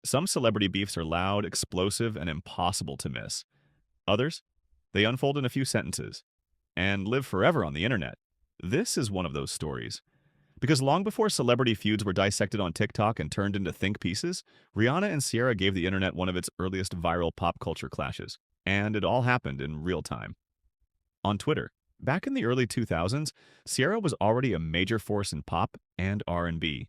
Some celebrity beefs are loud, explosive, and impossible to miss. Others, they unfold in a few sentences and live forever on the internet. This is one of those stories. Because long before celebrity feuds were dissected on TikTok and turned into think pieces, Rihanna and Ciara gave the internet one of its earliest viral pop culture clashes. And it all happened in real time. On Twitter, back in the early 2000s, Ciara was already a major force in pop and R&B.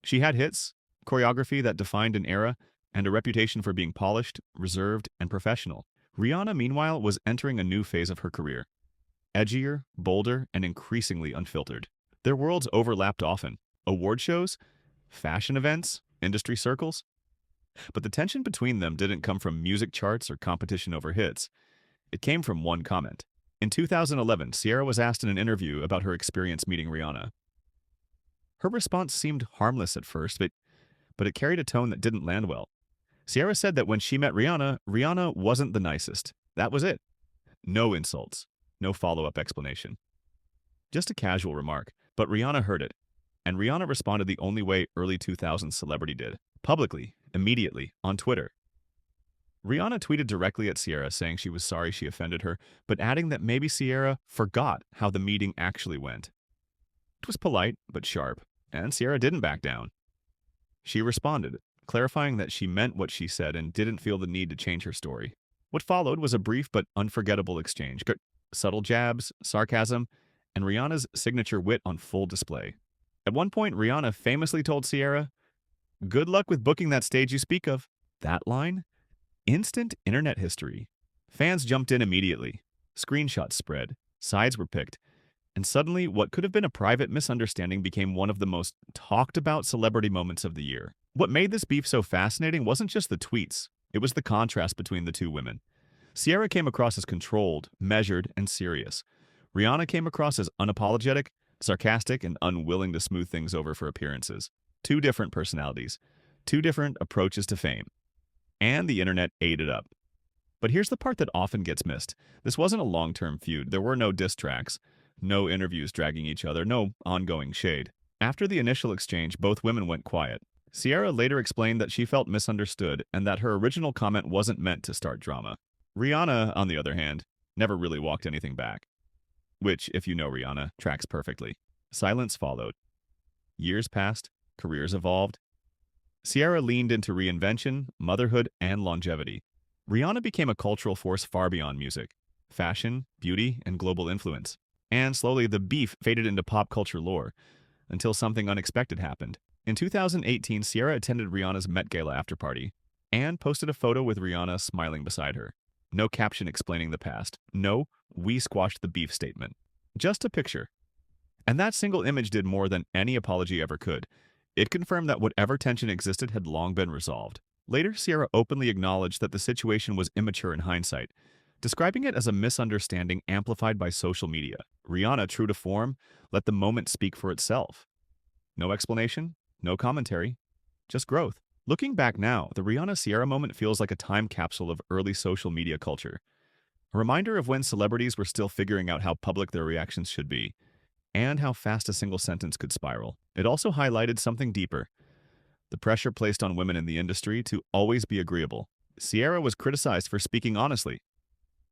She had hits, choreography that defined an era, and a reputation for being polished, reserved, and professional. Rihanna, meanwhile, was entering a new phase of her career. Edgier, bolder, and increasingly unfiltered. Their worlds overlapped often. Award shows, fashion events, industry circles. But the tension between them didn't come from music charts or competition over hits. It came from one comment. In 2011, Ciara was asked in an interview about her experience meeting Rihanna. Her response seemed harmless at first, but it carried a tone that didn't land well. Ciara said that when she met Rihanna, Rihanna wasn't the nicest. That was it. No insults. No follow-up explanation. Just a casual remark, but Rihanna heard it. And Rihanna responded the only way early 2000s celebrity did. Publicly, immediately, on Twitter. Rihanna tweeted directly at Ciara saying she was sorry she offended her, but adding that maybe Ciara forgot how the meeting actually went. It was polite, but sharp, and Ciara didn't back down. She responded, clarifying that she meant what she said and didn't feel the need to change her story. What followed was a brief but unforgettable exchange. Subtle jabs, sarcasm, and Rihanna's signature wit on full display. At one point, Rihanna famously told Ciara, "Good luck with booking that stage you speak of." That line? Instant internet history. Fans jumped in immediately. Screenshots spread. Sides were picked. And suddenly, what could have been a private misunderstanding became one of the most talked about celebrity moments of the year. What made this beef so fascinating wasn't just the tweets. It was the contrast between the two women. Ciara came across as controlled, measured, and serious. Rihanna came across as unapologetic, sarcastic, and unwilling to smooth things over for appearances. Two different personalities. Two different approaches to fame. And the internet ate it up. But here's the part that often gets missed. This wasn't a long-term feud. There were no diss tracks, no interviews dragging each other, no ongoing shade. After the initial exchange, both women went quiet. Ciara later explained that she felt misunderstood and that her original comment wasn't meant to start drama. Rihanna, on the other hand, never really walked anything back. Which, if you know Rihanna, tracks perfectly. Silence followed. Years passed, careers evolved. Ciara leaned into reinvention, motherhood, and longevity. Rihanna became a cultural force far beyond music, fashion, beauty, and global influence. And slowly, the beef faded into pop culture lore, until something unexpected happened. In 2018, Ciara attended Rihanna's Met Gala afterparty and posted a photo with Rihanna smiling beside her. No caption explaining the past. No, "we squashed the beef" statement. Just a picture. And that single image did more than any apology ever could. It confirmed that whatever tension existed had long been resolved. Later, Ciara openly acknowledged that the situation was immature in hindsight, describing it as a misunderstanding amplified by social media. Rihanna, true to form, let the moment speak for itself. No explanation, no commentary, just growth. Looking back now, the Rihanna-Ciara moment feels like a time capsule of early social media culture. A reminder of when celebrities were still figuring out how public their reactions should be, and how fast a single sentence could spiral. It also highlighted something deeper: the pressure placed on women in the industry to always be agreeable. Ciara was criticized for speaking honestly.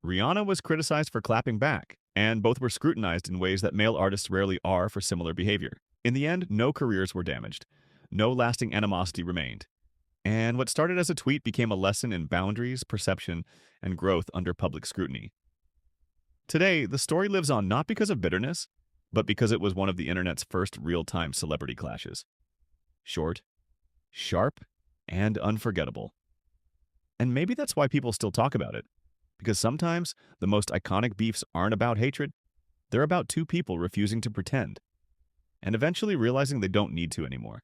Rihanna was criticized for clapping back, and both were scrutinized in ways that male artists rarely are for similar behavior. In the end, no careers were damaged. No lasting animosity remained. And what started as a tweet became a lesson in boundaries, perception, and growth under public scrutiny. Today, the story lives on not because of bitterness, but because it was one of the internet's first real-time celebrity clashes. Short, sharp, and unforgettable. And maybe that's why people still talk about it. Because sometimes the most iconic beefs aren't about hatred. They're about two people refusing to pretend, and eventually realizing they don't need to anymore.